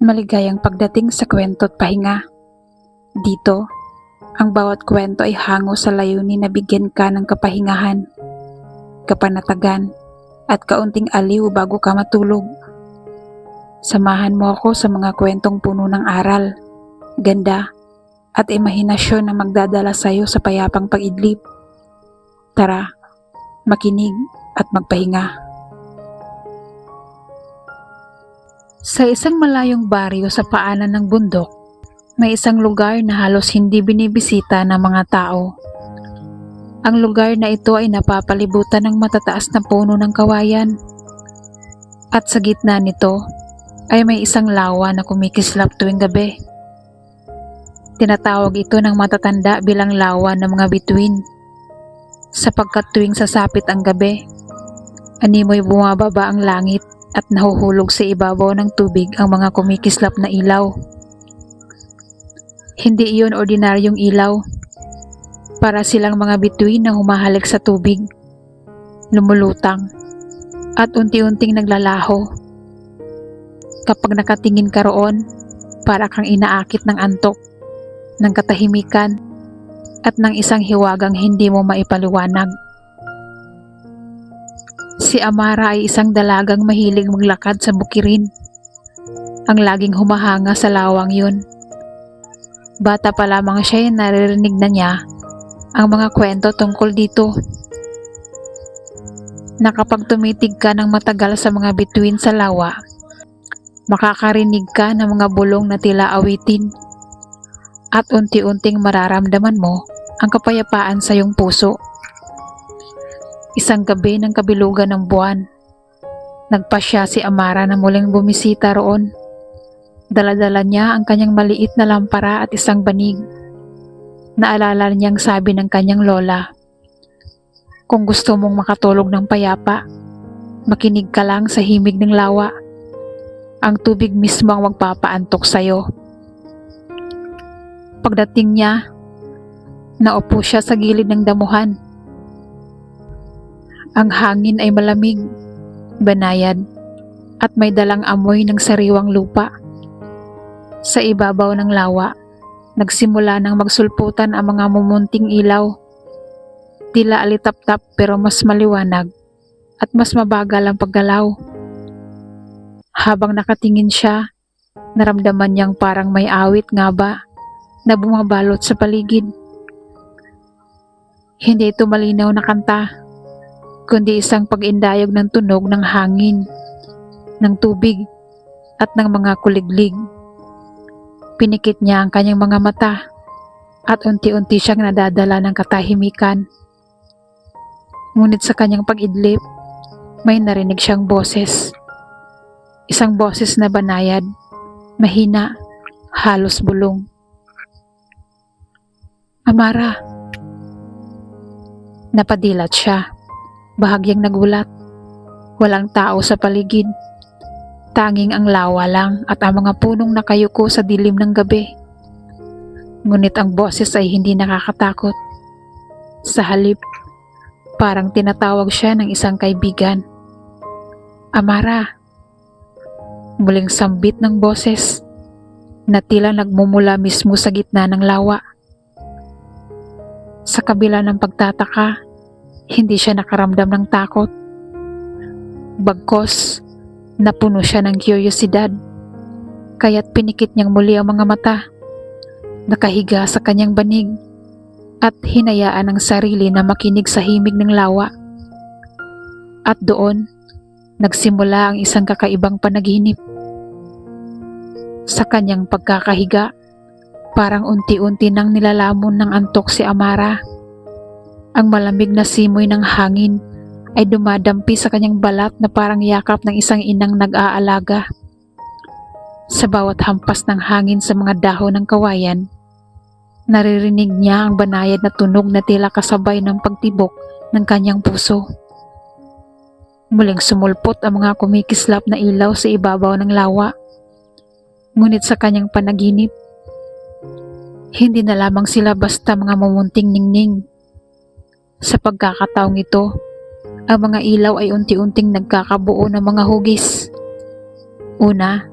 Maligayang pagdating sa kwento't pahinga. Dito, ang bawat kwento ay hango sa layunin na bigyan ka ng kapahingahan, kapanatagan, at kaunting aliw bago ka matulog. Samahan mo ako sa mga kwentong puno ng aral, ganda, at imahinasyon na magdadala sa iyo sa payapang pag-idlip. Tara, makinig at magpahinga. Sa isang malayong baryo sa paanan ng bundok, may isang lugar na halos hindi binibisita ng mga tao. Ang lugar na ito ay napapalibutan ng matataas na puno ng kawayan. At sa gitna nito ay may isang lawa na kumikislap tuwing gabi. Tinatawag ito ng matatanda bilang lawa ng mga bituin. Sapagkat tuwing sasapit ang gabi, animoy bumababa ang langit at nahuhulog sa ibabaw ng tubig ang mga kumikislap na ilaw. Hindi iyon ordinaryong ilaw. Para silang mga bituin na humahalik sa tubig, lumulutang, at unti-unting naglalaho. Kapag nakatingin ka roon, para kang inaakit ng antok, ng katahimikan, at ng isang hiwagang hindi mo maipaliwanag. Si Amara ay isang dalagang mahilig maglakad sa bukirin. Ang laging humahanga sa lawang yun. Bata pa lamang siya ay naririnig na niya ang mga kwento tungkol dito. Na kapag tumitig ka ng matagal sa mga bituin sa lawa, makakarinig ka ng mga bulong na tila awitin at unti-unting mararamdaman mo ang kapayapaan sa iyong puso. Isang gabi ng kabilugan ng buwan, nagpasya si Amara na muling bumisita roon. Dala-dala niya ang kanyang maliit na lampara at isang banig. Naalala niyang sabi ng kanyang lola, "Kung gusto mong makatulog ng payapa, makinig ka lang sa himig ng lawa. Ang tubig mismo ang magpapaantok sa'yo." Pagdating niya, naupo siya sa gilid ng damuhan. Ang hangin ay malamig, banayad, at may dalang amoy ng sariwang lupa. Sa ibabaw ng lawa, nagsimula nang magsulputan ang mga mumunting ilaw. Tila alitap-tap pero mas maliwanag at mas mabagal ang paggalaw. Habang nakatingin siya, naramdaman niyang parang may awit nga ba na bumabalot sa paligid. Hindi ito malinaw na kanta, kundi isang pag-indayog ng tunog ng hangin, ng tubig, at ng mga kuliglig. Pinikit niya ang kanyang mga mata at unti-unti siyang nadadala ng katahimikan. Ngunit sa kanyang pag-idlip, may narinig siyang boses. Isang boses na banayad, mahina, halos bulong. "Amara!" Napadilat siya, bahagyang nagulat. Walang tao sa paligid. Tanging ang lawa lang at ang mga punong nakayuko sa dilim ng gabi. Ngunit ang boses ay hindi nakakatakot. Sa halip, parang tinatawag siya ng isang kaibigan. "Amara!" Muling sambit ng boses na tila nagmumula mismo sa gitna ng lawa. Sa kabila ng pagtataka, hindi siya nakaramdam ng takot. Bagkos, napuno siya ng kuryosidad, kaya't pinikit niyang muli ang mga mata. Nakahiga sa kanyang banig at hinayaan ang sarili na makinig sa himig ng lawa. At doon, nagsimula ang isang kakaibang panaginip. Sa kanyang pagkakahiga, parang unti-unti nang nilalamon ng antok si Amara. Ang malamig na simoy ng hangin ay dumadampi sa kanyang balat na parang yakap ng isang inang nag-aalaga. Sa bawat hampas ng hangin sa mga dahon ng kawayan, naririnig niya ang banayad na tunog na tila kasabay ng pagtibok ng kanyang puso. Muling sumulpot ang mga kumikislap na ilaw sa ibabaw ng lawa. Ngunit sa kanyang panaginip, hindi na lamang sila basta mga mumunting ningning. Sa pagkakataong ito, ang mga ilaw ay unti-unting nagkakabuo ng mga hugis. Una,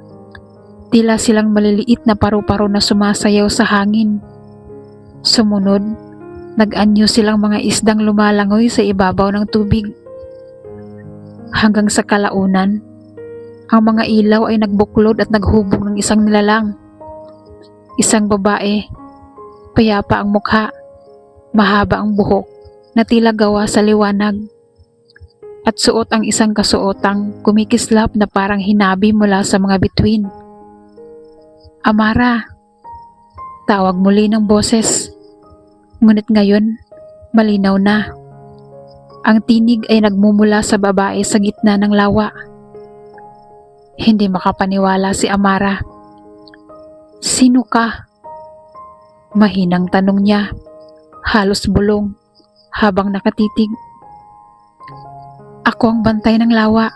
Tila silang maliliit na paru-paro na sumasayaw sa hangin. Sumunod, nag-anyo silang mga isdang lumalangoy sa ibabaw ng tubig. Hanggang sa kalaunan, ang mga ilaw ay nagbuklod at naghubog ng isang nilalang. Isang babae, payapa ang mukha, mahaba ang buhok na tila gawa sa liwanag, at suot ang isang kasuotang kumikislap na parang hinabi mula sa mga bituin. "Amara!" Tawag muli ng boses. Ngunit ngayon, malinaw na. Ang tinig ay nagmumula sa babae sa gitna ng lawa. Hindi makapaniwala si Amara. "Sino ka?" Mahinang tanong niya, halos bulong, habang nakatitig. "Ako ang bantay ng lawa.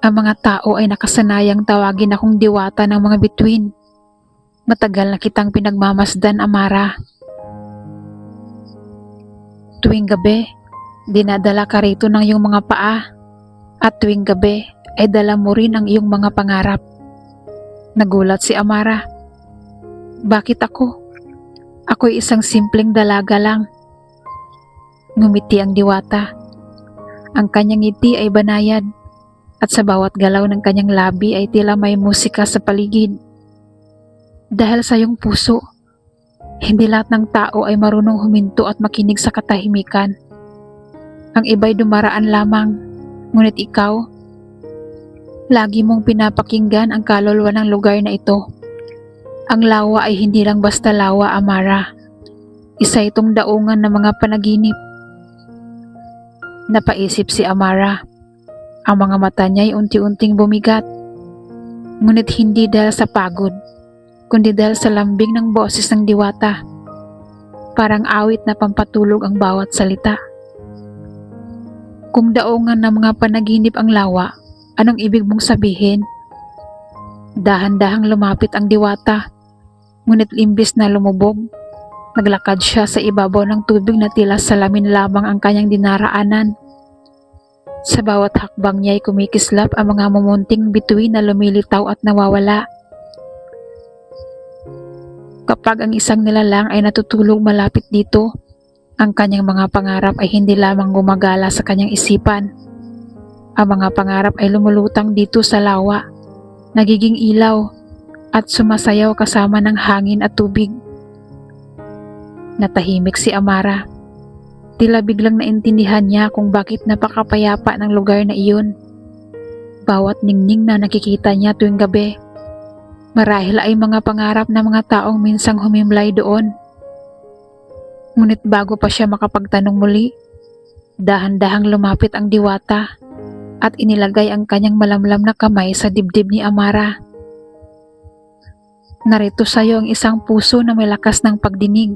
Ang mga tao ay nakasanayang tawagin akong diwata ng mga bituin. Matagal na kitang pinagmamasdan, Amara. Tuwing gabi, dinadala ka rito ng iyong mga paa, at tuwing gabi ay dala mo rin ang iyong mga pangarap." Nagulat si Amara. "Bakit ako? Ako'y isang simpleng dalaga lang." Ngumiti ang diwata. Ang kanyang ngiti ay banayad, at sa bawat galaw ng kanyang labi ay tila may musika sa paligid. "Dahil sa iyong puso, hindi lahat ng tao ay marunong huminto at makinig sa katahimikan. Ang iba'y dumaraan lamang, ngunit ikaw, lagi mong pinapakinggan ang kaluluwa ng lugar na ito. Ang lawa ay hindi lang basta lawa, Amara. Isa itong daungan ng mga panaginip." Napaisip si Amara. Ang mga mata niya ay unti-unting bumigat. Ngunit hindi dahil sa pagod, kundi dahil sa lambing ng boses ng diwata. Parang awit na pampatulog ang bawat salita. "Kung daungan ng mga panaginip ang lawa, anong ibig mong sabihin?" Dahan-dahang lumapit ang diwata, ngunit imbis na lumubog, naglakad siya sa ibabaw ng tubig na tila salamin lamang ang kanyang dinaraanan. Sa bawat hakbang niya ay kumikislap ang mga mumunting bituin na lumilitaw at nawawala. Kapag ang isang nilalang ay natutulog malapit dito, ang kanyang mga pangarap ay hindi lamang gumagala sa kanyang isipan. Ang mga pangarap ay lumulutang dito sa lawa, nagiging ilaw, at sumasayaw kasama ng hangin at tubig. Natahimik si Amara. Tila biglang naintindihan niya kung bakit napakapayapa ng lugar na iyon. Bawat ningning na nakikita niya tuwing gabi, marahil ay mga pangarap ng mga taong minsang humimlay doon. Ngunit bago pa siya makapagtanong muli, dahan-dahang lumapit ang diwata at inilagay ang kanyang malamlam na kamay sa dibdib ni Amara. "Narito sa iyo ang isang puso na may lakas ng pagdinig.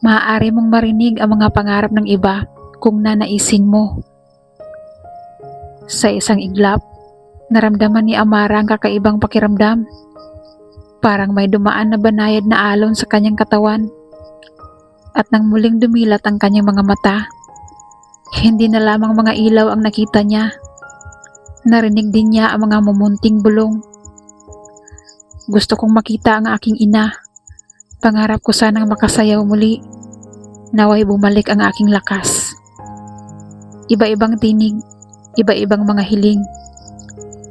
Maaari mong marinig ang mga pangarap ng iba kung nanaisin mo." Sa isang iglap, naramdaman ni Amara ang kakaibang pakiramdam. Parang may dumaan na banayad na alon sa kanyang katawan. At nang muling dumilat ang kanyang mga mata, hindi na lamang mga ilaw ang nakita niya. Narinig din niya ang mga mumunting bulong. "Gusto kong makita ang aking ina. Pangarap ko sanang makasayaw muli. Naway bumalik ang aking lakas." Iba-ibang tinig, iba-ibang mga hiling,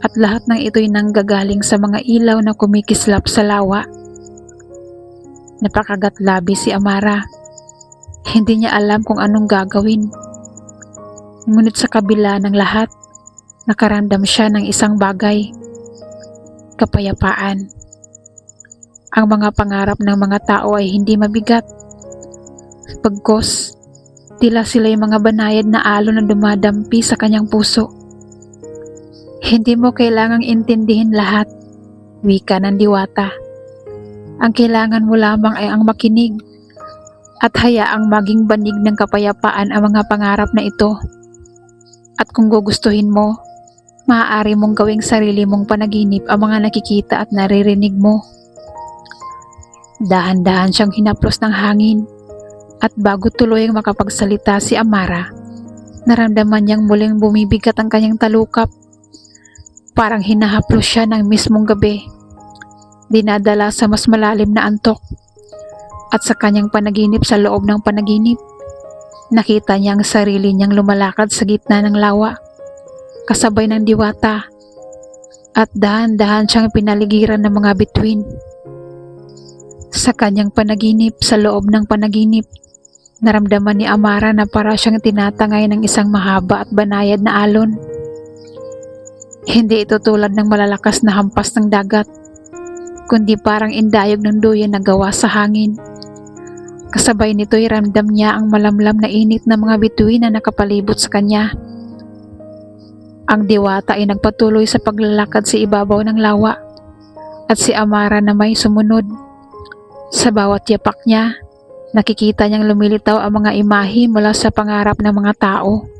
at lahat ng ito'y nanggagaling sa mga ilaw na kumikislap sa lawa. Napakagat labi si Amara. Hindi niya alam kung anong gagawin. Ngunit sa kabila ng lahat, nakaramdam siya ng isang bagay: kapayapaan. Ang mga pangarap ng mga tao ay hindi mabigat. Pagkos, tila sila'y mga banayad na alon na dumadampi sa kanyang puso. "Hindi mo kailangang intindihin lahat," wika ng diwata. "Ang kailangan mo lamang ay ang makinig at hayaang maging banig ng kapayapaan ang mga pangarap na ito. At kung gugustuhin mo, maaari mong gawing sarili mong panaginip ang mga nakikita at naririnig mo." Dahan-dahan siyang hinaplos ng hangin, at bago tuluyang makapagsalita si Amara, naramdaman niyang muling bumibigat ang kanyang talukap. Parang hinahaplos siya ng mismong gabi. dinadala sa mas malalim na antok. At sa kanyang panaginip sa loob ng panaginip, nakita niya ang sarili niyang lumalakad sa gitna ng lawa, kasabay ng diwata, at dahan-dahan siyang pinaligiran ng mga bituin. Sa kanyang panaginip sa loob ng panaginip, naramdaman ni Amara na para siyang tinatangay ng isang mahaba at banayad na alon. Hindi ito tulad ng malalakas na hampas ng dagat, kundi parang indayog ng duyan na gawa sa hangin. Kasabay nito'y ramdam niya ang malamlam na init ng mga bituin na nakapalibot sa kanya. Ang diwata ay nagpatuloy sa paglalakad sa ibabaw ng lawa, at si Amara na may sumunod. Sa bawat yapak niya, nakikita niyang lumilitaw ang mga imahe mula sa pangarap ng mga tao.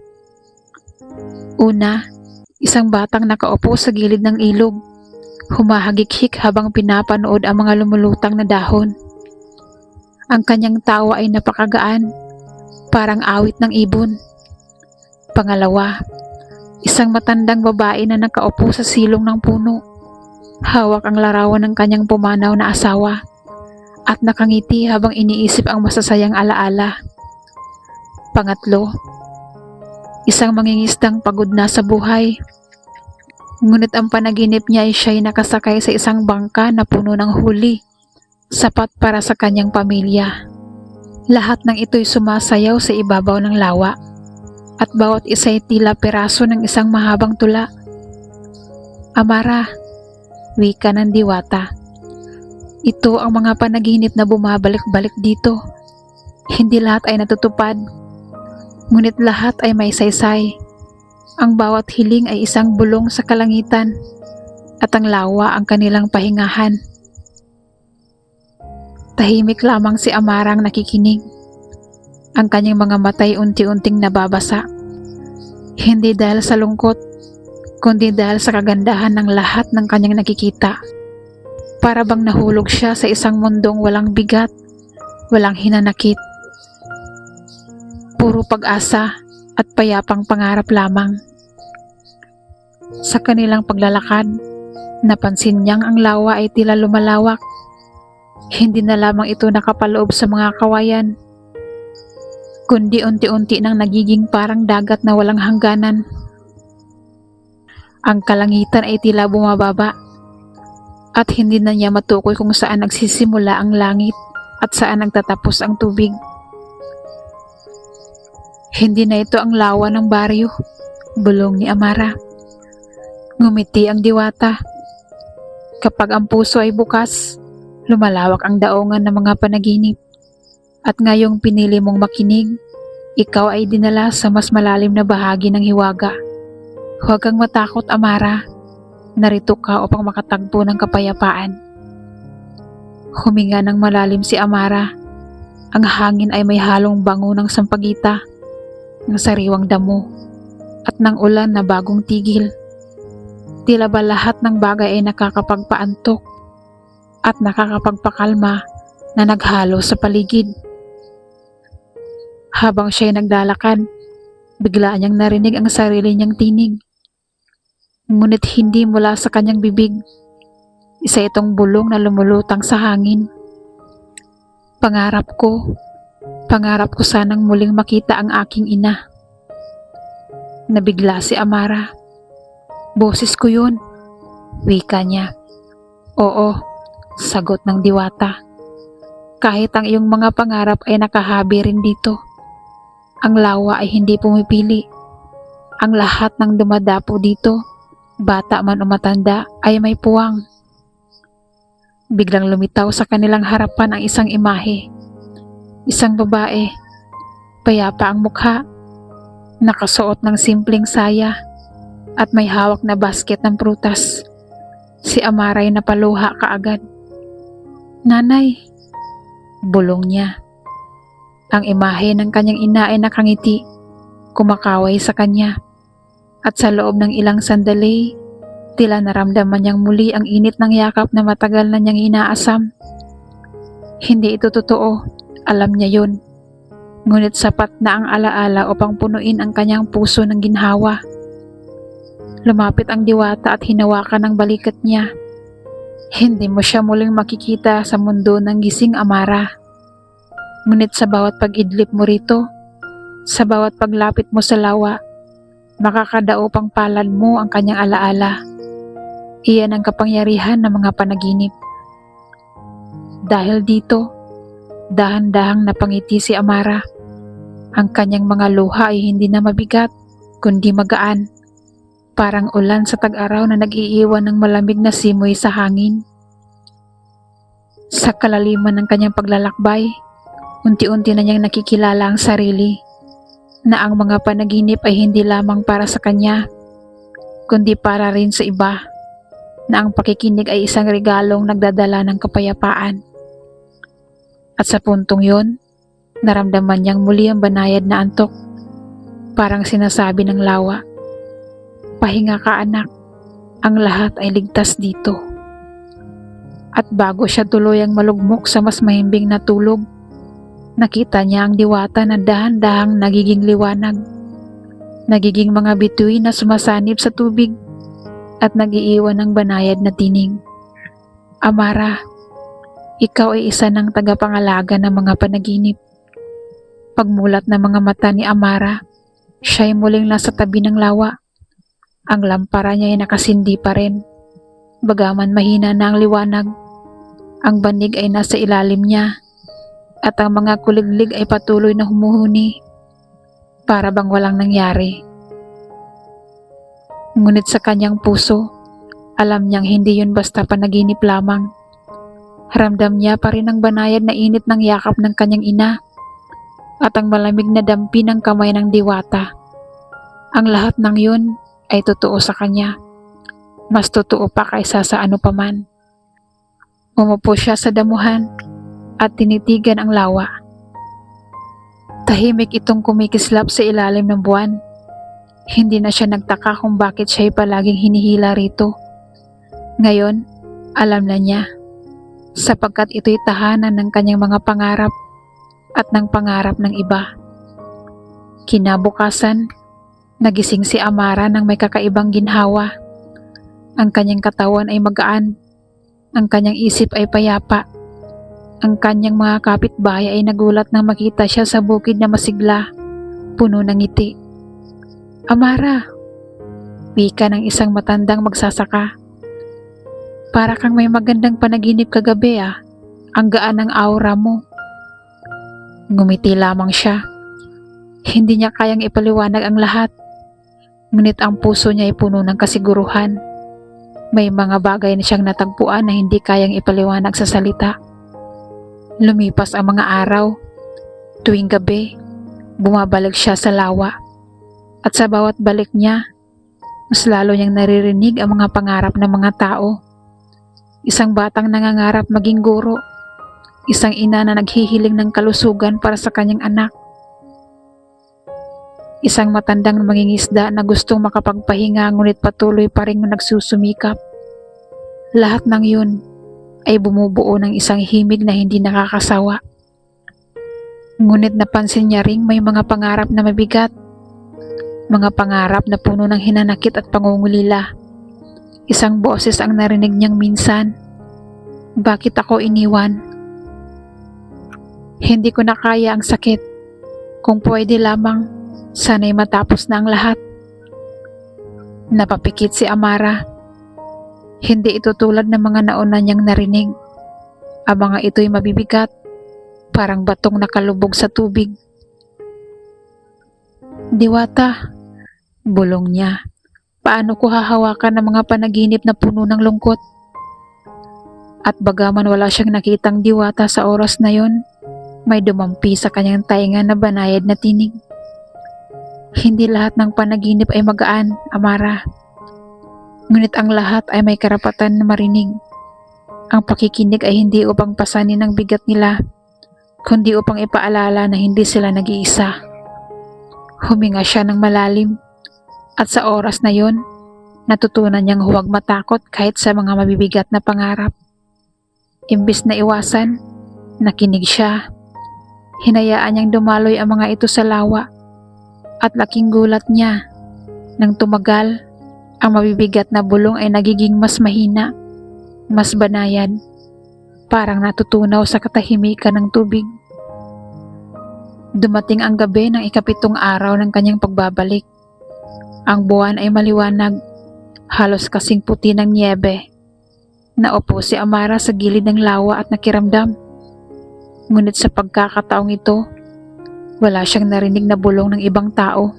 Una, isang batang nakaupo sa gilid ng ilog, humahagikhik habang pinapanood ang mga lumulutang na dahon. Ang kanyang tawa ay napakagaan, parang awit ng ibon. Pangalawa, isang matandang babae na nakaupo sa silong ng puno. Hawak ang larawan ng kanyang pumanaw na asawa at nakangiti habang iniisip ang masasayang alaala. Pangatlo, isang mangingisdang pagod na sa buhay. Ngunit ang panaginip niya ay siya'y nakasakay sa isang bangka na puno ng huli, sapat para sa kanyang pamilya. Lahat ng ito'y sumasayaw sa ibabaw ng lawa, at bawat isa'y tila peraso ng isang mahabang tula. Amara, wika ng diwata. Ito ang mga panaginip na bumabalik-balik dito. Hindi lahat ay natutupad, ngunit lahat ay may saysay. Ang bawat hiling ay isang bulong sa kalangitan, at ang lawa ang kanilang pahingahan. Tahimik lamang si Amarang nakikinig. Ang kanyang mga matay unti-unting nababasa. Hindi dahil sa lungkot, kundi dahil sa kagandahan ng lahat ng kanyang nakikita. Para bang nahulog siya sa isang mundong walang bigat, walang hinanakit. Puro pag-asa at payapang pangarap lamang. Sa kanilang paglalakad, napansin niyang ang lawa ay tila lumalawak. Hindi na lamang ito nakapaloob sa mga kawayan, kundi unti-unti nang nagiging parang dagat na walang hangganan. Ang kalangitan ay tila bumababa, at hindi na niya matukoy kung saan nagsisimula ang langit at saan nagtatapos ang tubig. Hindi na ito ang lawa ng baryo, bulong ni Amara. Ngumiti ang diwata. Kapag ang puso ay bukas, lumalawak ang daongan ng mga panaginip, at ngayong pinili mong makinig, ikaw ay dinala sa mas malalim na bahagi ng hiwaga. Huwag kang matakot, Amara. Narito ka upang makatagpo ng kapayapaan. Huminga ng malalim si Amara. Ang hangin ay may halong bango ng sampagita, ng sariwang damo, at ng ulan na bagong tigil. Tila ba lahat ng bagay ay nakakapagpaantok at nakakapagpakalma na naghalo sa paligid. Habang siya'y naglalakad, bigla niyang narinig ang sarili niyang tinig. Ngunit hindi mula sa kanyang bibig. Isa itong bulong na lumulutang sa hangin. Pangarap ko sanang muling makita ang aking ina. Nabigla si Amara. Boses ko yun, wika niya. Oo, sagot ng diwata. Kahit ang iyong mga pangarap ay nakahabi rin dito, ang lawa ay hindi pumipili. Ang lahat ng dumadapo dito, bata man o matanda, ay may puwang. Biglang lumitaw sa kanilang harapan ang isang imahe. Isang babae, payapa ang mukha, nakasuot ng simpleng saya, at may hawak na basket ng prutas. Si Amara ay napaluha kaagad. Nanay, bulong niya. Ang imahe ng kanyang ina ay nakangiti, kumakaway sa kanya, at sa loob ng ilang sandali, tila naramdaman niyang muli ang init ng yakap na matagal na niyang inaasam. Hindi ito totoo, alam niya yun. Ngunit sapat na ang alaala upang punuin ang kanyang puso ng ginhawa. Lumapit ang diwata at hinawakan ang balikat niya. Hindi mo siya muling makikita sa mundo ng gising, Amara. Ngunit sa bawat pag-idlip mo rito, sa bawat paglapit mo sa lawa, makakadaupang palad mo ang kanyang alaala. Iyan ang kapangyarihan ng mga panaginip. Dahil dito, dahan-dahang napangiti si Amara. Ang kanyang mga luha ay hindi na mabigat, kundi magaan. Parang ulan sa tag-araw na nag-iiwan ng malamig na simoy sa hangin. Sa kalaliman ng kanyang paglalakbay, unti-unti na niyang nakikilala ang sarili, na ang mga panaginip ay hindi lamang para sa kanya, kundi para rin sa iba, na ang pakikinig ay isang regalong nagdadala ng kapayapaan. At sa puntong yon, naramdaman niyang muli ang banayad na antok. Parang sinasabi ng lawa, "Pahinga ka, anak, ang lahat ay ligtas dito." At bago siya tuluyang malugmok sa mas mahimbing na tulog, nakita niya ang diwata na dahan-dahang nagiging liwanag, nagiging mga bituin na sumasanib sa tubig at nag-iiwan ng banayad na tinig. Amara, ikaw ay isa ng tagapangalaga ng mga panaginip. Pagmulat ng mga mata ni Amara, siya ay muling nasa tabi ng lawa. Ang lampara niya ay nakasindi pa rin. Bagaman mahina na ang liwanag, ang banig ay nasa ilalim niya at ang mga kuliglig ay patuloy na humuhuni para bang walang nangyari. Ngunit sa kanyang puso, alam niyang hindi yun basta panaginip lamang. Ramdam niya pa rin ang banayad na init ng yakap ng kanyang ina at ang malamig na dampi ng kamay ng diwata. Ang lahat ng yun ay totoo sa kanya. Mas totoo pa kaysa sa ano paman. Umupo siya sa damuhan at tinitigan ang lawa. Tahimik itong kumikislap sa ilalim ng buwan. Hindi na siya nagtaka kung bakit siya'y palaging hinihila rito. Ngayon, alam na niya, sapagkat ito'y tahanan ng kanyang mga pangarap at ng pangarap ng iba. Kinabukasan, nagising si Amara ng may kakaibang ginhawa. Ang kanyang katawan ay magaan, ang kanyang isip ay payapa. Ang kanyang mga kapitbahay ay nagulat nang makita siya sa bukid na masigla, puno ng ngiti. "Amara," wika ng isang matandang magsasaka. "Para kang may magandang panaginip kagabi ah. Ang gaan ng aura mo." Ngumiti lamang siya. Hindi niya kayang ipaliwanag ang lahat. Ngunit ang puso niya ay puno ng kasiguruhan. May mga bagay na siyang natagpuan na hindi kayang ipaliwanag sa salita. Lumipas ang mga araw. Tuwing gabi, bumabalik siya sa lawa. At sa bawat balik niya, mas lalo niyang naririnig ang mga pangarap ng mga tao. Isang batang nangangarap maging guro. Isang ina na naghihiling ng kalusugan para sa kanyang anak. Isang matandang mangingisda na gustong makapagpahinga ngunit patuloy pa rin nagsusumikap. Lahat ng yun ay bumubuo ng isang himig na hindi nakakasawa. Ngunit napansin niya ring may mga pangarap na mabigat. Mga pangarap na puno ng hinanakit at pangungulila. Isang boses ang narinig niyang minsan, "Bakit ako iniwan? Hindi ko na kaya ang sakit. Kung pwede lamang, sana'y matapos na ang lahat." Napapikit si Amara. Hindi ito tulad ng mga nauna niyang narinig. Ang mga ito'y mabibigat, parang batong nakalubog sa tubig. "Diwata," bulong niya, "paano ko hahawakan ang mga panaginip na puno ng lungkot?" At bagaman wala siyang nakitang diwata sa oras na yon, may dumampi sa kanyang tainga na banayad na tinig. "Hindi lahat ng panaginip ay magaan, Amara. Ngunit ang lahat ay may karapatan na marinig. Ang pakikinig ay hindi upang pasanin ang bigat nila, kundi upang ipaalala na hindi sila nag-iisa." Huminga siya ng malalim, at sa oras na yon, natutunan niyang huwag matakot kahit sa mga mabibigat na pangarap. Imbis na iwasan, nakinig siya. Hinayaan niyang dumaloy ang mga ito sa lawa, at laking gulat niya. Nang tumagal, ang mabibigat na bulong ay nagiging mas mahina. mas banayad, parang natutunaw sa katahimikan ng tubig. Dumating ang gabi ng ikapitong araw ng kanyang pagbabalik. Ang buwan ay maliwanag, halos kasing puti ng niyebe. Naupo si Amara sa gilid ng lawa at nakiramdam. Ngunit sa pagkakataong ito, wala siyang narinig na bulong ng ibang tao.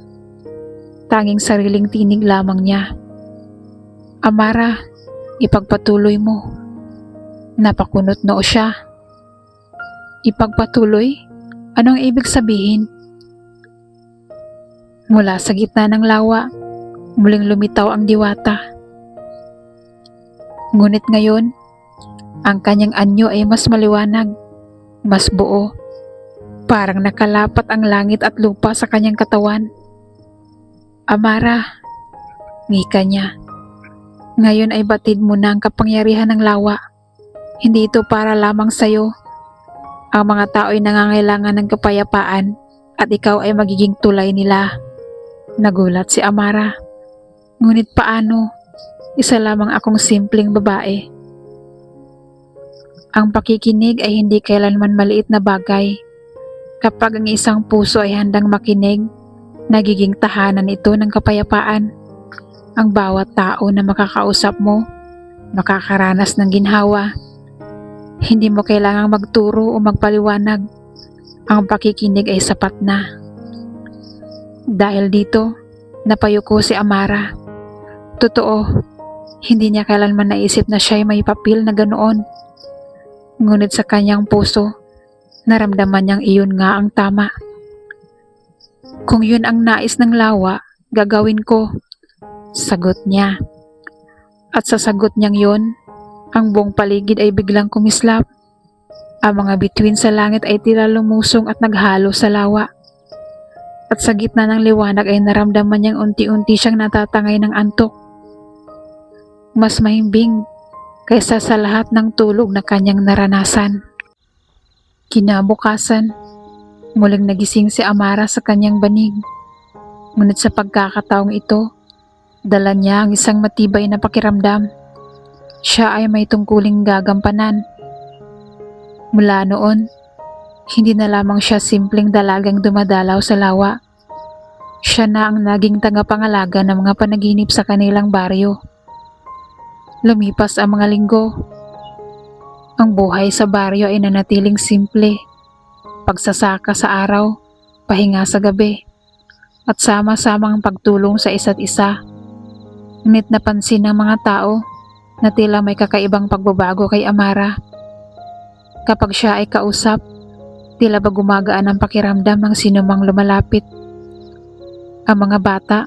Tanging sariling tinig lamang niya. Amara, ipagpatuloy mo. Napakunot noo siya. Ipagpatuloy? Anong ibig sabihin? Mula sa gitna ng lawa, muling lumitaw ang diwata. Ngunit ngayon, ang kanyang anyo ay mas maliwanag, mas buo. Parang nakalapat ang langit at lupa sa kanyang katawan. Amara, ngika niya. Ngayon ay batid mo na ang kapangyarihan ng lawa. Hindi ito para lamang sa'yo. Ang mga tao ay nangangailangan ng kapayapaan at ikaw ay magiging tulay nila. Nagulat si Amara. Ngunit paano? Isa lamang akong simpleng babae. Ang pakikinig ay hindi kailanman maliit na bagay. Kapag ang isang puso ay handang makinig, nagiging tahanan ito ng kapayapaan. Ang bawat tao na makakausap mo, makakaranas ng ginhawa. Hindi mo kailangang magturo o magpaliwanag. Ang pakikinig ay sapat na. Dahil dito, napayuko si Amara. Totoo, hindi niya kailanman naisip na siya ay may papel na ganoon. Ngunit sa kanyang puso, naramdaman niyang iyon nga ang tama. Kung yun ang nais ng lawa, gagawin ko. Sagot niya. At sa sagot niyang yun, ang buong paligid ay biglang kumislap. Ang mga bituin sa langit ay tila lumusong at naghalo sa lawa. At sa gitna ng liwanag ay naramdaman niyang unti-unti siyang natatangay ng antok. Mas mahimbing kaysa sa lahat ng tulog na kanyang naranasan. Kinabukasan, muling nagising si Amara sa kanyang banig. Ngunit sa pagkakataong ito, dala niya ang isang matibay na pakiramdam. Siya ay may tungkuling gagampanan. Mula noon, hindi na lamang siya simpleng dalagang dumadalaw sa lawa. Siya na ang naging tagapangalaga ng mga panaginip sa kanilang baryo. Lumipas ang mga linggo. Ang buhay sa baryo ay nanatiling simple. Pagsasaka sa araw, pahinga sa gabi, at sama-samang pagtulong sa isa't isa. Ngunit napansin ng mga tao na tila may kakaibang pagbabago kay Amara. Kapag siya ay kausap, tila ba gumagaan ang pakiramdam ng sinumang lumalapit. Ang mga bata,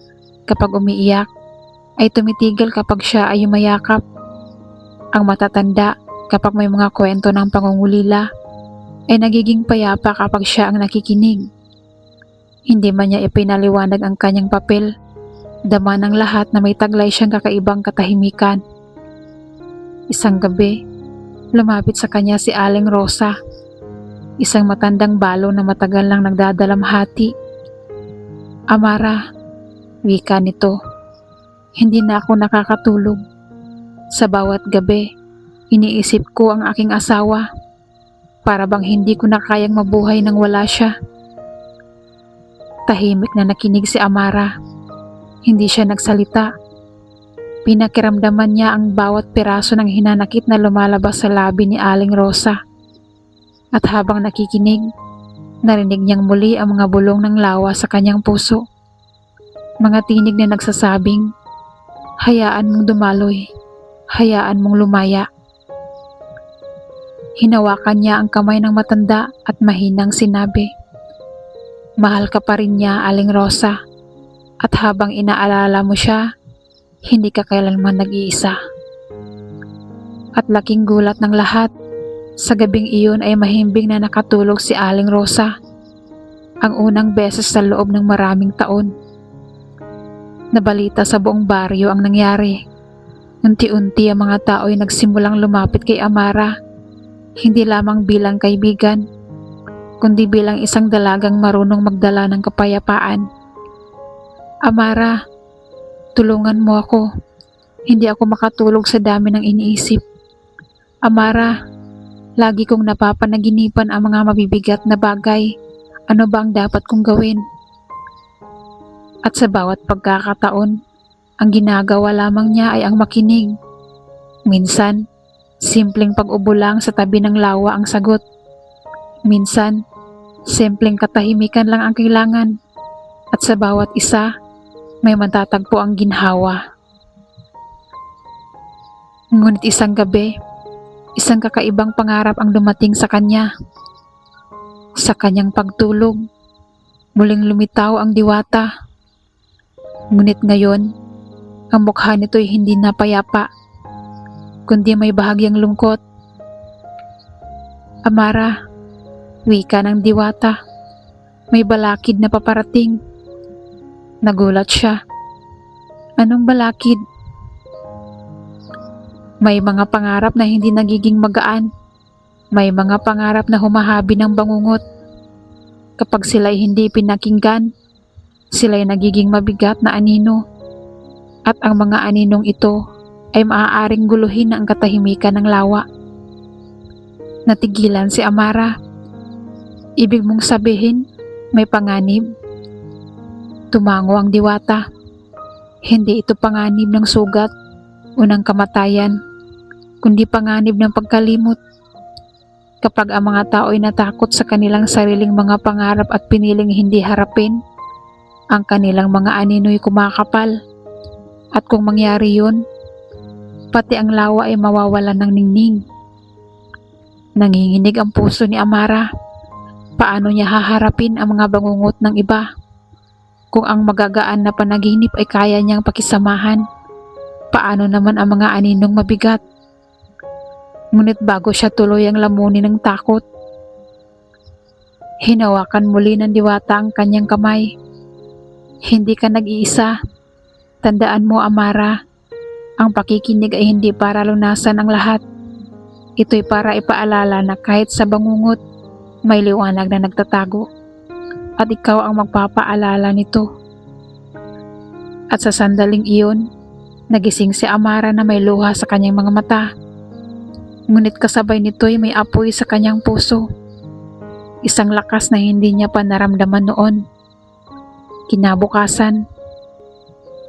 kapag umiiyak, ay tumitigil kapag siya ay yumayakap. Ang matatanda, kapag may mga kwento ng pangungulila, ay nagiging payapa kapag siya ang nakikinig. Hindi man niya ipinaliwanag ang kanyang papel, dama ng lahat na may taglay siyang kakaibang katahimikan. Isang gabi, lumapit sa kanya si Aling Rosa, isang matandang balo na matagal nang nagdadalamhati. Amara, wika nito, hindi na ako nakakatulog. Sa bawat gabi, iniisip ko ang aking asawa. Para bang hindi ko na kayang mabuhay nang wala siya. Tahimik na nakinig si Amara. Hindi siya nagsalita. Pinakiramdaman niya ang bawat piraso ng hinanakit na lumalabas sa labi ni Aling Rosa. At habang nakikinig, narinig niyang muli ang mga bulong ng lawa sa kanyang puso. Mga tinig na nagsasabing, hayaan mong dumaloy, hayaan mong lumaya. Hinawakan niya ang kamay ng matanda at mahinang sinabi, mahal ka pa rin niya, Aling Rosa. At habang inaalala mo siya, hindi ka kailanman nag-iisa. At laking gulat ng lahat, sa gabing iyon ay mahimbing na nakatulog si Aling Rosa. Ang unang beses sa loob ng maraming taon. Nabalita sa buong baryo ang nangyari. Unti-unti ang mga tao ay nagsimulang lumapit kay Amara, hindi lamang bilang kaibigan, kundi bilang isang dalagang marunong magdala ng kapayapaan. Amara, tulungan mo ako. Hindi ako makatulog sa dami ng iniisip. Amara, lagi kong napapanaginipan ang mga mabibigat na bagay. Ano ba ang dapat kong gawin? At sa bawat pagkakataon, ang ginagawa lamang niya ay ang makinig. Minsan, simpleng pag-ubo lang sa tabi ng lawa ang sagot. Minsan, simpleng katahimikan lang ang kailangan. At sa bawat isa, may matatagpo ang ginhawa. Ngunit isang gabi, isang kakaibang pangarap ang dumating sa kanya. Sa kanyang pagtulog, muling lumitaw ang diwata. Ngunit ngayon, ang mukha nito'y hindi na payapa, kundi may bahagyang lungkot. Amara, wika ng diwata, may balakid na paparating. Nagulat siya. Anong balakid? May mga pangarap na hindi nagiging magaan. May mga pangarap na humahabi ng bangungot. Kapag sila'y hindi pinakinggan, sila'y nagiging mabigat na anino. At ang mga aninong ito ay maaaring guluhin ang katahimikan ng lawa. Natigilan si Amara. Ibig mong sabihin, may panganib? Tumango ang diwata. Hindi ito panganib ng sugat o ng kamatayan, kundi panganib ng pagkalimot. Kapag ang mga tao ay natakot sa kanilang sariling mga pangarap at piniling hindi harapin, ang kanilang mga anino'y kumakapal. At kung mangyari yun, pati ang lawa ay mawawalan ng ningning. Nanginginig ang puso ni Amara. Paano niya haharapin ang mga bangungot ng iba? Kung ang magagaan na panaginip ay kaya niyang pakisamahan, paano naman ang mga aninong mabigat? Ngunit bago siya tuloy ang lamunin ng takot, hinawakan muli ng diwata ang kanyang kamay. Hindi ka nag-iisa. Tandaan mo, Amara, ang pakikinig ay hindi para lunasan ang lahat. Ito'y para ipaalala na kahit sa bangungot, may liwanag na nagtatago. At ikaw ang magpapaalala nito. At sa sandaling iyon, nagising si Amara na may luha sa kanyang mga mata. Ngunit kasabay nito'y may apoy sa kanyang puso. Isang lakas na hindi niya pa naramdaman noon. Kinabukasan,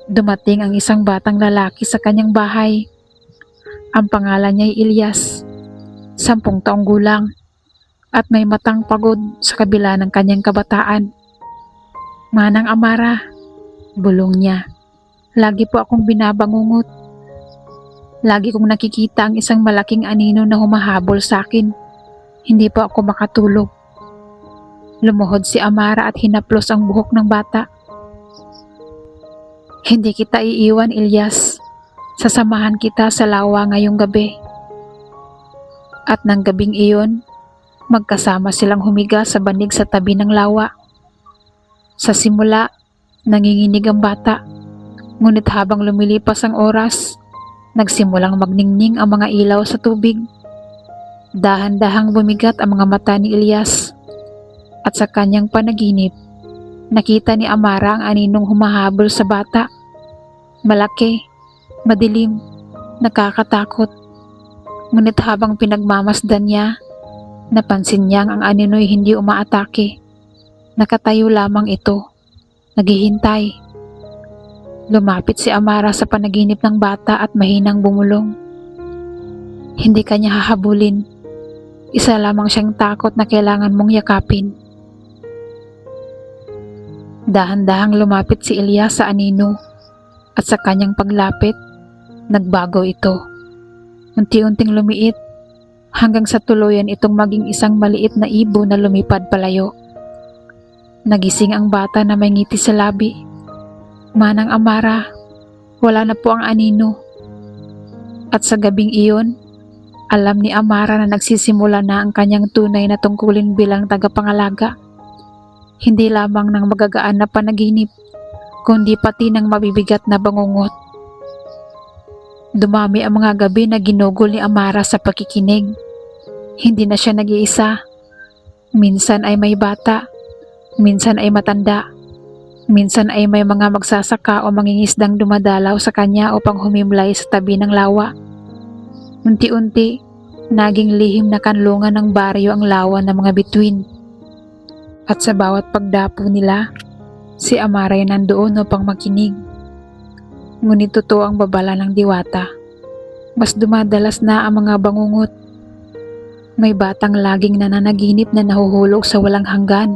dumating ang isang batang lalaki sa kanyang bahay. Ang pangalan niya ay Ilyas, 10 taong gulang, at may matang pagod sa kabila ng kanyang kabataan. Manang Amara, bulong niya, lagi po akong binabangungot. Lagi kong nakikita ang isang malaking anino na humahabol sa akin. Hindi po ako makatulog. Lumuhod si Amara at hinaplos ang buhok ng bata. Hindi kita iiwan, Ilyas. Sasamahan kita sa lawa ngayong gabi. At nang gabing iyon, magkasama silang humiga sa banig sa tabi ng lawa. Sa simula, nanginginig ang bata. Ngunit habang lumilipas ang oras, nagsimulang magningning ang mga ilaw sa tubig. Dahan-dahang bumigat ang mga mata ni Ilyas. At sa kanyang panaginip, nakita ni Amara ang aninong humahabol sa bata. Malaki, madilim, nakakatakot. Ngunit habang pinagmamasdan niya, napansin niyang ang anino'y hindi umaatake. Nakatayo lamang ito, naghihintay. Lumapit si Amara sa panaginip ng bata at mahinang bumulong. Hindi kanya hahabulin. Isa lamang siyang takot na kailangan mong yakapin. Dahan-dahang lumapit si Ilyas sa anino at sa kanyang paglapit, nagbago ito. Unti-unting lumiit hanggang sa tuluyan itong maging isang maliit na ibo na lumipad palayo. Nagising ang bata na may ngiti sa labi. Manang Amara, wala na po ang anino. At sa gabing iyon, alam ni Amara na nagsisimula na ang kanyang tunay na tungkulin bilang tagapangalaga. Hindi lamang ng magagaan na panaginip, kundi pati ng mabibigat na bangungot. Dumami ang mga gabi na ginugol ni Amara sa pakikinig. Hindi na siya nag-iisa. Minsan ay may bata, minsan ay matanda. Minsan ay may mga magsasaka o mangingisdang dumadalaw sa kanya upang humimlay sa tabi ng lawa. Unti-unti, Naging lihim na kanlungan ng baryo ang lawa ng mga bituin. At sa bawat pagdapo nila, si Amara ay nandoon upang makinig. Ngunit totoo ang babala ng diwata. Mas dumadalas na ang mga bangungot. May batang laging nananaginip na nahuhulog sa walang hanggan.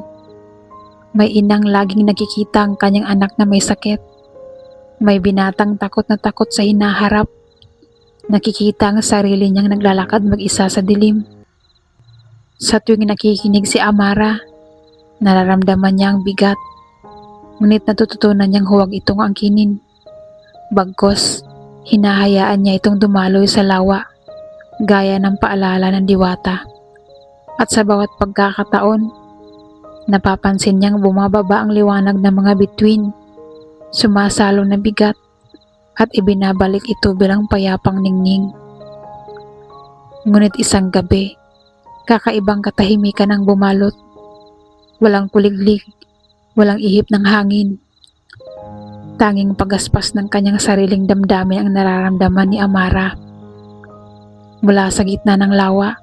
May inang laging nakikita ang kanyang anak na may sakit. May binatang takot na takot sa hinaharap. Nakikita ang sarili niyang naglalakad mag-isa sa dilim. Sa tuwing nakikinig si Amara, nararamdaman niya ang bigat. Ngunit natututunan niyang huwag itong angkinin. Bagkos, hinahayaan niya itong dumaloy sa lawa, gaya ng paalala ng diwata. At sa bawat pagkakataon, napapansin niyang bumababa ang liwanag ng mga bituin, sumasalo na bigat, at ibinabalik ito bilang payapang ningning. Ngunit isang gabi, kakaibang katahimikan ang bumalot. Walang kuliglig, walang ihip ng hangin. Tanging pagaspas ng kanyang sariling damdamin ang nararamdaman ni Amara. Mula sa gitna ng lawa,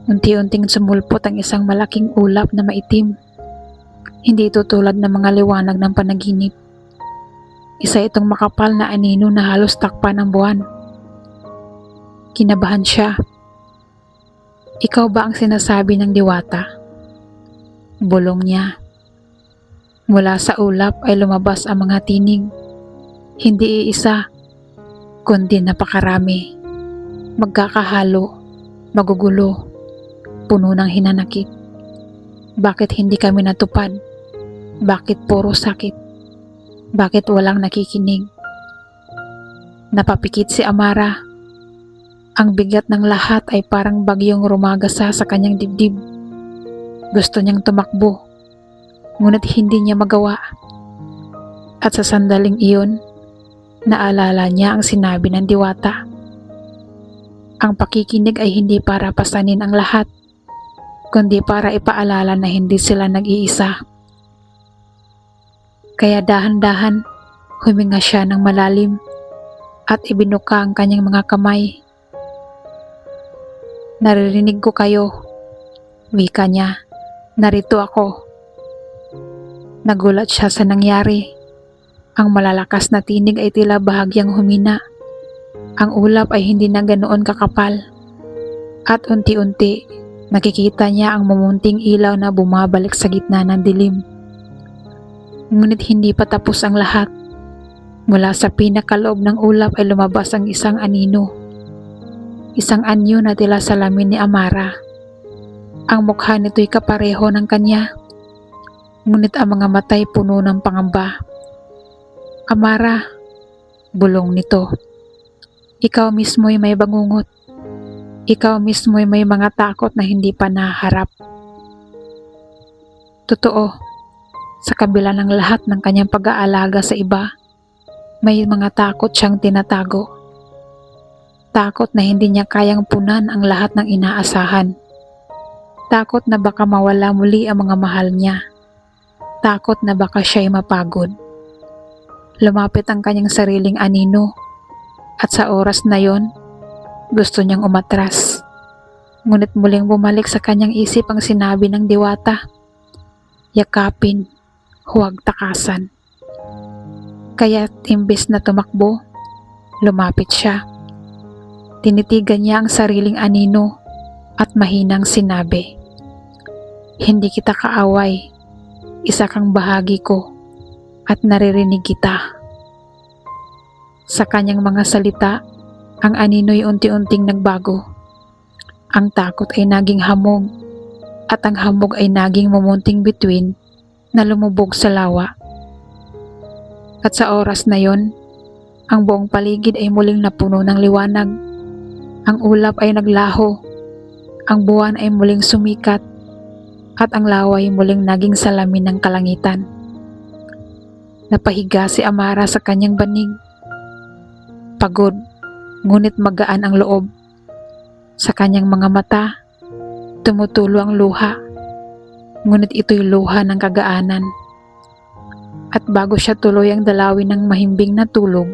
unti-unting sumulpot ang isang malaking ulap na maitim. Hindi ito tulad ng mga liwanag ng panaginip. Isa itong makapal na anino na halos takpan ng buwan. Kinabahan siya. Ikaw ba ang sinasabi ng diwata? Bulong niya. Mula sa ulap ay lumabas ang mga tinig. Hindi iisa, kundi napakarami. Magkakahalo, magugulo, puno ng hinanakit. Bakit hindi kami natupad? Bakit puro sakit? Bakit walang nakikinig? Napapikit si Amara. Ang bigat ng lahat ay parang bagyong rumagasa sa kanyang dibdib. Gusto niyang tumakbo, ngunit hindi niya magawa. At sa sandaling iyon, naalala niya ang sinabi ng diwata. Ang pakikinig ay hindi para pasanin ang lahat, kundi para ipaalala na hindi sila nag-iisa. Kaya dahan-dahan, huminga siya ng malalim at ibinuka ang kanyang mga kamay. Naririnig ko kayo, wika niya. Narito ako. Nagulat siya sa nangyari. Ang malalakas na tinig ay tila bahagyang humina. Ang ulap ay hindi na ganoon kakapal. At unti-unti, nakikita niya ang mumunting ilaw na bumabalik sa gitna ng dilim. Ngunit hindi pa tapos ang lahat. Mula sa pinakaloob ng ulap ay lumabas ang isang anino. Isang anyo na tila salamin ni Amara. Ang mukha nito'y kapareho ng kanya. Ngunit ang mga mata'y puno ng pangamba. Amara, bulong nito. Ikaw mismo'y may bangungot. Ikaw mismo'y may mga takot na hindi pa naharap. Totoo. Sa kabila ng lahat ng kanyang pag-aalaga sa iba, may mga takot siyang tinatago. Takot na hindi niya kayang punan ang lahat ng inaasahan. Takot na baka mawala muli ang mga mahal niya. Takot na baka siya'y mapagod. Lumapit ang kanyang sariling anino, at sa oras na yon, gusto niyang umatras. Ngunit muling bumalik sa kanyang isip ang sinabi ng diwata. Yakapin, huwag takasan. Kaya't imbes na tumakbo, lumapit siya. Tinitigan niya ang sariling anino at mahinang sinabi, hindi kita kaaway, isa kang bahagi ko at naririnig kita. Sa kanyang mga salita, ang anino'y unti-unting nagbago. Ang takot ay naging hamog at ang hamog ay naging mumunting bituin na lumubog sa lawa. At sa oras na yon, ang buong paligid ay muling napuno ng liwanag. Ang ulap ay naglaho, ang buwan ay muling sumikat, at ang lawa ay muling naging salamin ng kalangitan. Napahiga si Amara sa kanyang banig. Pagod, ngunit magaan ang loob. Sa kanyang mga mata, tumutulo ang luha, ngunit ito'y luha ng kagaanan. At bago siya tuloy ang dalawin ng mahimbing na tulog,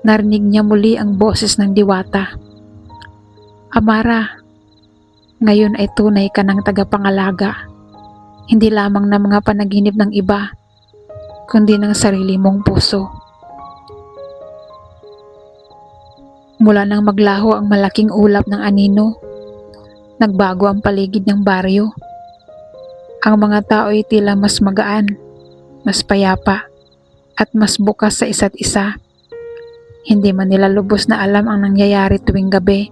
narinig niya muli ang boses ng diwata. Amara, ngayon ay tunay ka ng tagapangalaga, hindi lamang ng mga panaginip ng iba, kundi ng sarili mong puso. Mula nang maglaho ang malaking ulap ng anino, nagbago ang paligid ng baryo. Ang mga tao ay tila mas magaan, mas payapa, at mas bukas sa isa't isa. Hindi man nila lubos na alam ang nangyayari tuwing gabi.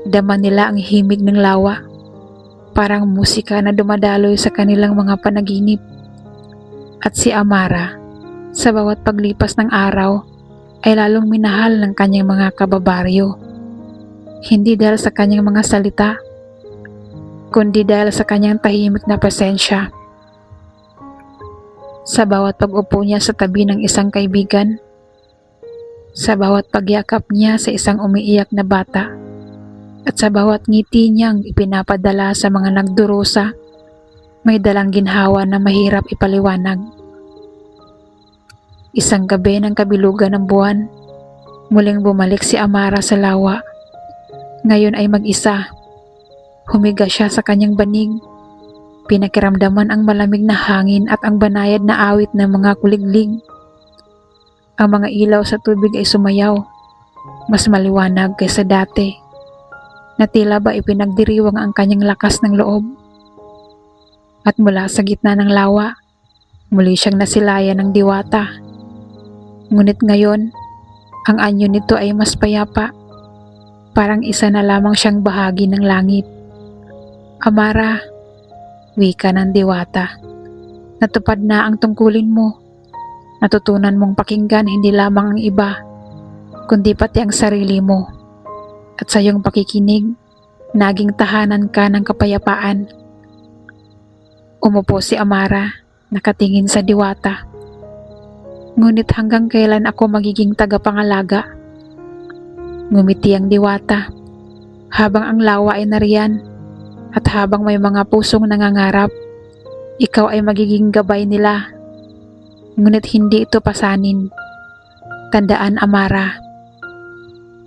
Dama nila ang himig ng lawa, parang musika na dumadaloy sa kanilang mga panaginip. At si Amara, sa bawat paglipas ng araw, ay lalong minahal ng kanyang mga kababaryo. Hindi dahil sa kanyang mga salita, kundi dahil sa kanyang tahimik na presensya. Sa bawat pag-upo niya sa tabi ng isang kaibigan, sa bawat pagyakap niya sa isang umiiyak na bata, at sa bawat ngiti niyang ipinapadala sa mga nagdurusa, may dalang ginhawa na mahirap ipaliwanag. Isang gabi ng kabilugan ng buwan, muling bumalik si Amara sa lawa. Ngayon ay mag-isa. Humiga siya sa kanyang banig. Pinakiramdaman ang malamig na hangin at ang banayad na awit ng mga kuliglig. Ang mga ilaw sa tubig ay sumayaw, mas maliwanag kaysa dati, na tila ba ipinagdiriwang ang kanyang lakas ng loob. At mula sa gitna ng lawa, muli siyang nasilayan ng diwata. Ngunit ngayon, ang anyo nito ay mas payapa, parang isa na lamang siyang bahagi ng langit. Amara, wika ng diwata, natupad na ang tungkulin mo. Natutunan mong pakinggan hindi lamang ang iba, kundi pati ang sarili mo. At sa iyong pakikinig, naging tahanan ka ng kapayapaan. Umupo si Amara, nakatingin sa diwata. Ngunit hanggang kailan ako magiging tagapangalaga? Ngumiti ang diwata, habang ang lawa ay nariyan, at habang may mga pusong nangangarap, ikaw ay magiging gabay nila. Ngunit hindi ito pasanin. Tandaan, Amara,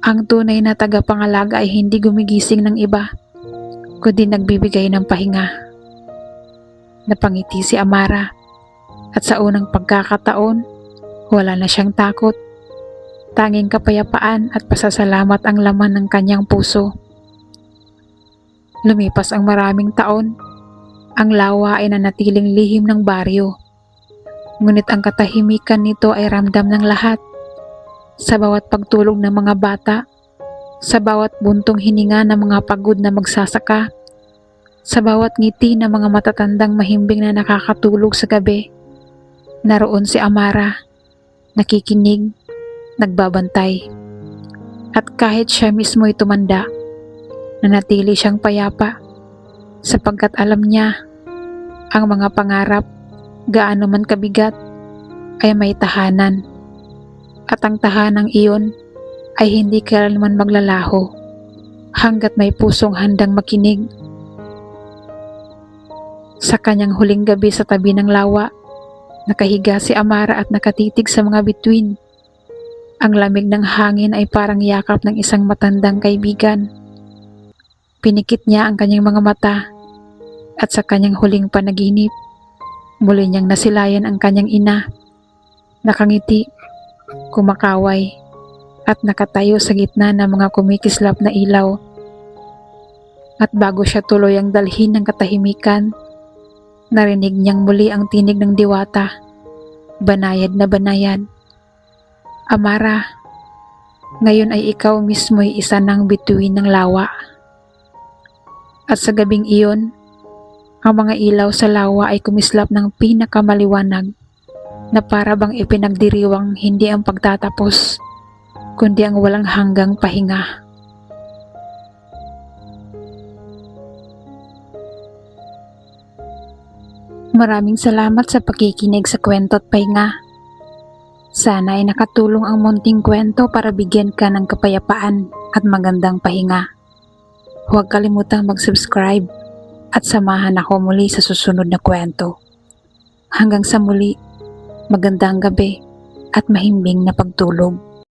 ang tunay na tagapangalaga ay hindi gumigising ng iba, kundi nagbibigay ng pahinga. Napangiti si Amara, at sa unang pagkakataon, wala na siyang takot. Tanging kapayapaan at pasasalamat ang laman ng kanyang puso. Lumipas ang maraming taon, ang lawa ay nanatiling lihim ng baryo. Ngunit ang katahimikan nito ay ramdam ng lahat. Sa bawat pagtulog ng mga bata, sa bawat buntong hininga ng mga pagod na magsasaka, sa bawat ngiti ng mga matatandang mahimbing na nakakatulog sa gabi, naroon si Amara, nakikinig, nagbabantay. At kahit siya mismo ay tumanda, nanatili siyang payapa, sapagkat alam niya, ang mga pangarap, gaano man kabigat, ay may tahanan. At ang tahanang iyon ay hindi kailanman maglalaho hanggat may pusong handang makinig. Sa kanyang huling gabi sa tabi ng lawa, nakahiga si Amara at nakatitig sa mga bituin. Ang lamig ng hangin ay parang yakap ng isang matandang kaibigan. Pinikit niya ang kanyang mga mata, at sa kanyang huling panaginip, muli niyang nasilayan ang kanyang ina. Nakangiti, kumakaway, at nakatayo sa gitna ng mga kumikislap na ilaw. At bago siya tuloy ang dalhin ng katahimikan, narinig niyang muli ang tinig ng diwata, banayad na banayad. Amara, ngayon ay ikaw mismo'y isa ng bituin ng lawa. At sa gabing iyon, ang mga ilaw sa lawa ay kumislap ng pinakamaliwanag, na para bang ipinagdiriwang hindi ang pagtatapos, kundi ang walang hanggang pahinga. Maraming salamat sa pakikinig sa Kwento at Pahinga. Sana ay nakatulong ang munting kwento para bigyan ka ng kapayapaan at magandang pahinga. Huwag kalimutang mag-subscribe at samahan ako muli sa susunod na kwento. Hanggang sa muli, magandang gabi at mahimbing na pagtulog.